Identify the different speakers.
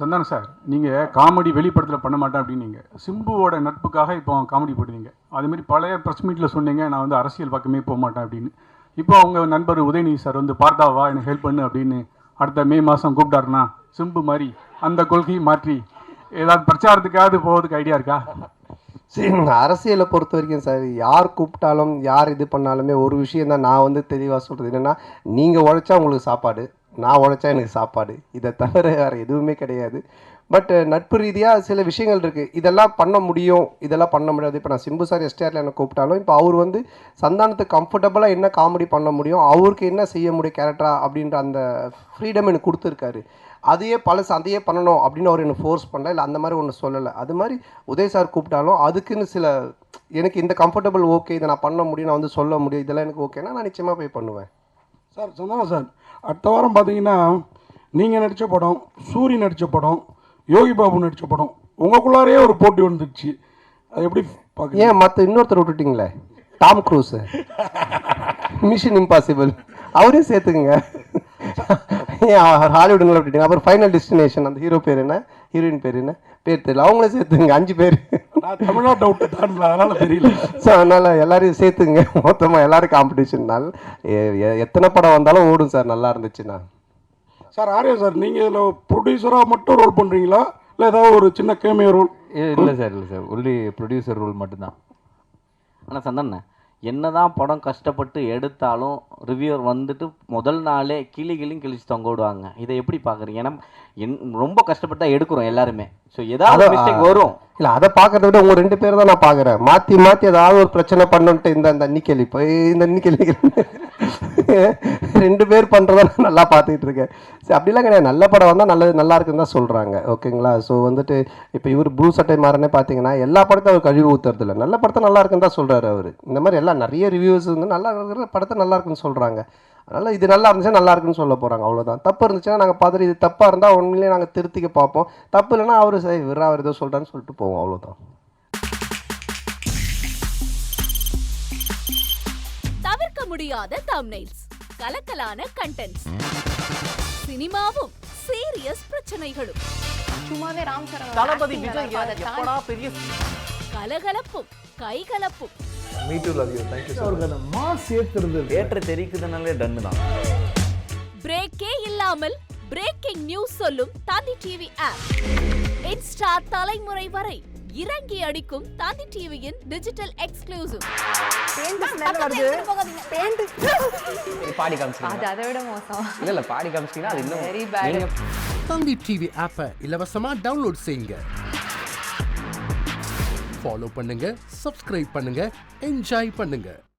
Speaker 1: Santhanam sir, நீங்கள் comedy வெளிப்படத்தில் பண்ண மாட்டேன் அப்படின்னீங்க. சிம்புவோட நட்புக்காக இப்போ காமெடி போடுவீங்க. அதுமாரி பழைய ப்ரெஸ் மீட்டில் சொன்னீங்க, நான் வந்து அரசியல் பக்கமே போக மாட்டேன் அப்படின்னு. இப்போ அவங்க நண்பர் உதயநிதி சார் வந்து பார்த்தாவா எனக்கு ஹெல்ப் பண்ணு அப்படின்னு அடுத்த மே மாதம் கூப்பிட்டாருன்னா சிம்பு மாதிரி அந்த கொள்கையை மாற்றி ஏதாவது பிரச்சாரத்துக்காவது போகிறதுக்கு ஐடியா இருக்கா?
Speaker 2: சரி, அரசியலை பொறுத்த வரைக்கும் சார், யார் கூப்பிட்டாலும் யார் இது பண்ணாலுமே ஒரு விஷயம் தான் நான் வந்து தெளிவாக சொல்கிறது என்னென்னா, நீங்கள் உழைச்சா உங்களுக்கு சாப்பாடு, நான் உழைச்சா எனக்கு சாப்பாடு, இதை தவிர வேறு எதுவுமே கிடையாது. பட் நட்பு ரீதியாக சில விஷயங்கள் இருக்குது, இதெல்லாம் பண்ண முடியும், இதெல்லாம் பண்ண முடியாது. இப்போ நான் சிம்பு சார் எஸ்டிஆரில் என்ன கூப்பிட்டாலும் இப்போ அவர் வந்து சந்தானத்துக்கு கம்ஃபர்டபுளாக என்ன காமெடி பண்ண முடியும், அவருக்கு என்ன செய்ய முடியும் கேரக்டரா அப்படின்ற அந்த ஃப்ரீடம் எனக்கு கொடுத்துருக்காரு. அதையே அதையே பண்ணணும் அப்படின்னு அவர் எனக்கு ஃபோர்ஸ் பண்ணல, இல்லை அந்த மாதிரி ஒன்று சொல்லலை. அது மாதிரி உதய் சார் கூப்பிட்டாலும் அதுக்குன்னு சில எனக்கு இந்த கம்ஃபர்டபுள் ஓகே, இதை நான் பண்ண முடியும், நான் வந்து சொல்ல முடியும், இதெல்லாம் எனக்கு ஓகேனா நான் நிச்சயமாக போய் பண்ணுவேன்.
Speaker 3: சார் சந்தானம் சார், அடுத்த வாரம் பார்த்தீங்கன்னா நீங்கள் நடித்த படம், சூரி நடித்த படம், யோகி பாபு நடித்த படம், உங்களுக்குள்ளாரே ஒரு போட்டி வந்துடுச்சு. அது எப்படி பார்க்க?
Speaker 2: ஏன் மற்ற இன்னொருத்தர் விட்டுட்டிங்களே, டாம் க்ரூஸ், மிஷன் இம்பாசிபிள், அவரே சேர்த்துக்குங்க. ஏன் ஹாலிவுட்டுங்களை விட்டுட்டீங்க? அப்புறம் ஃபைனல் டெஸ்டினேஷன், அந்த ஹீரோ பேர் என்ன, ஹீரோயின் பேர் என்ன, பேர் தெரியல, அவங்களே சேர்த்துங்க. 5 பேர்.
Speaker 3: தமிழ்நாட்டை விட்டு தான் அதனால் தெரியல.
Speaker 2: ஸோ அதனால் எல்லாரையும் சேர்த்துங்க, மொத்தமாக எல்லோரும் காம்படிஷன்னால் எத்தனை படம் வந்தாலும் ஓடும் சார், நல்லா இருந்துச்சுன்னா.
Speaker 3: சார் ஆர்யா சார், நீங்கள் இதில் ப்ரொடியூசராக மட்டும் ரோல் பண்ணுறீங்களா, இல்லை ஏதாவது ஒரு சின்ன கேமியோ ரோல்?
Speaker 4: இல்லை சார் ஒன்லி ப்ரொடியூசர் ரோல் மட்டும்தான். ஆனால் சந்தானண்ணே, என்னதான் படம் கஷ்டப்பட்டு எடுத்தாலும் ரிவ்யூவர் வந்துட்டு முதல் நாளே கிளியும் கிழிச்சு தொங்க விடுவாங்க. இதை எப்படி பார்க்குறீங்க? ஏன்னா ரொம்ப கஷ்டப்பட்டு தான் எடுக்கிறோம் எல்லாருமே. ஸோ ஏதாவது மிஸ்டேக் வரும்.
Speaker 2: இல்லை, அதை பார்க்கறத விட உங்கள் 2 பேர் தான் நான் பார்க்குறேன். மாற்றி ஏதாவது ஒரு பிரச்சனை பண்ணுன்ட்டு இந்த அன்னிக்கேள்வி போய் இந்த அன்னிக்கேள்வி 2 பேர் பண்ணுறத நான் நல்லா பார்த்துக்கிட்டு இருக்கேன். சரி, அப்படிலாம் கிடையாது. நல்ல படம் வந்தால் நல்லா இருக்குன்னு தான் சொல்கிறாங்க. ஓகேங்களா? ஸோ வந்துட்டு இப்போ இவர் ப்ளூ சட்டை மாறனே பார்த்தீங்கன்னா எல்லா படத்தையும் அவர் கழிவு ஊற்றுறது இல்லை, நல்ல படத்தை நல்லா இருக்குன்னு தான் சொல்கிறாரு அவர். இந்த மாதிரி எல்லாம் நிறைய ரிவ்யூஸ் வந்து நல்லா இருக்கிற படத்தை நல்லா இருக்குன்னு சொல்கிறாங்க. அதனால் இது நல்லா இருந்துச்சுன்னா நல்லா இருக்குன்னு சொல்ல போகிறாங்க, அவ்வளோதான். தப்பு இருந்துச்சுன்னா நாங்கள் பார்த்துட்டு இது தப்பாக இருந்தால் உண்மையிலேயே நாங்கள் திருத்திக்க பார்ப்போம். தப்பு இல்லைன்னா அவர் சரி விரா அவர் ஏதோ சொல்கிறான்னு சொல்லிட்டு போவோம், அவ்வளோதான்.
Speaker 5: தவிர்க்க முடியாத தம்ப்நெயில்ஸ், கலக்கலான கண்டென்ட்ஸ், சினிமாவும் சீரியஸ் பிரச்சனைகளும்,
Speaker 6: சும்மாவே ராம் சரண்
Speaker 4: தளபதி விஜய் எப்படா பெரிய
Speaker 5: கலகலப்பும் கைகலப்பும்.
Speaker 2: Me too, love you, thank you sir.
Speaker 3: அவருக்கு அந்த மாஸ் ஏத்துறது
Speaker 4: தேட்டர் தெரிக்குதுனாலே டன்னு தான்.
Speaker 5: பிரேக்கே இல்லாமல் பிரேக்கிங் நியூஸ் சொல்லும் தந்தி டிவி ஆப். இன்ஸ்டா தலைமுறை வரை இறங்கி அடிக்கும் தந்தி டிவியின் டிஜிட்டல் எக்ஸ்க்ளூசிவ்.
Speaker 7: பாடி காமிச்சிங்க,
Speaker 6: அது அதை விட மோசம்.
Speaker 7: இல்ல பாடி காமிச்சிங்கன்னா அது இன்னும்
Speaker 6: வெரி பேட்.
Speaker 8: தந்தி டிவி ஆப்பை இலவசமா டவுன்லோட் செய்யுங்க, ஃபாலோ பண்ணுங்க, சப்ஸ்கிரைப் பண்ணுங்க, என்ஜாய் பண்ணுங்க.